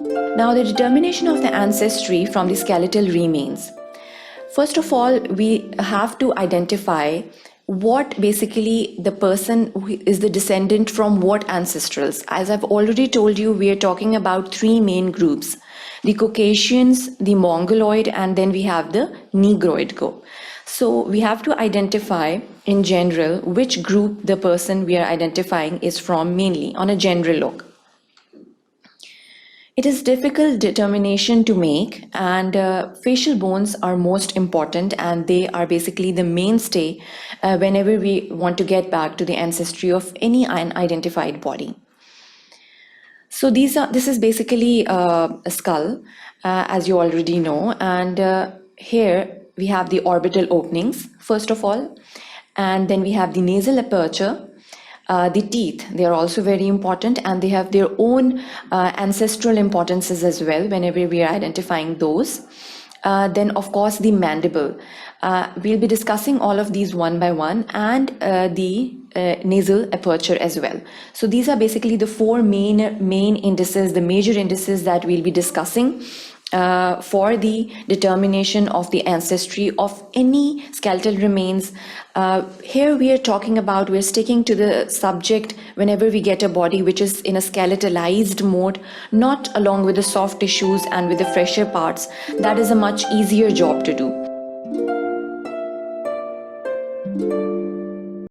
Now, the determination of the ancestry from the skeletal remains. First of all, we have to identify what basically the person who is the descendant from what ancestrals. As I've already told you, we are talking about three main groups: the Caucasians, the Mongoloid, and then we have the Negroid group. So we have to identify in general which group the person we are identifying is from, mainly on a general look. It is difficult determination to make, and facial bones are most important, and they are basically the mainstay whenever we want to get back to the ancestry of any unidentified body. So this is basically a skull, as you already know, and here we have the orbital openings first of all, and then we have the nasal aperture. The teeth, they are also very important, and they have their own ancestral importances as well whenever we are identifying those. Then of course the mandible. We'll be discussing all of these one by one, and the nasal aperture as well. So these are basically the four main indices, the major indices that we'll be discussing for the determination of the ancestry of any skeletal remains. Here we are talking about, we're sticking to the subject whenever we get a body which is in a skeletalized mode, not along with the soft tissues and with the fresher parts. That is a much easier job to do.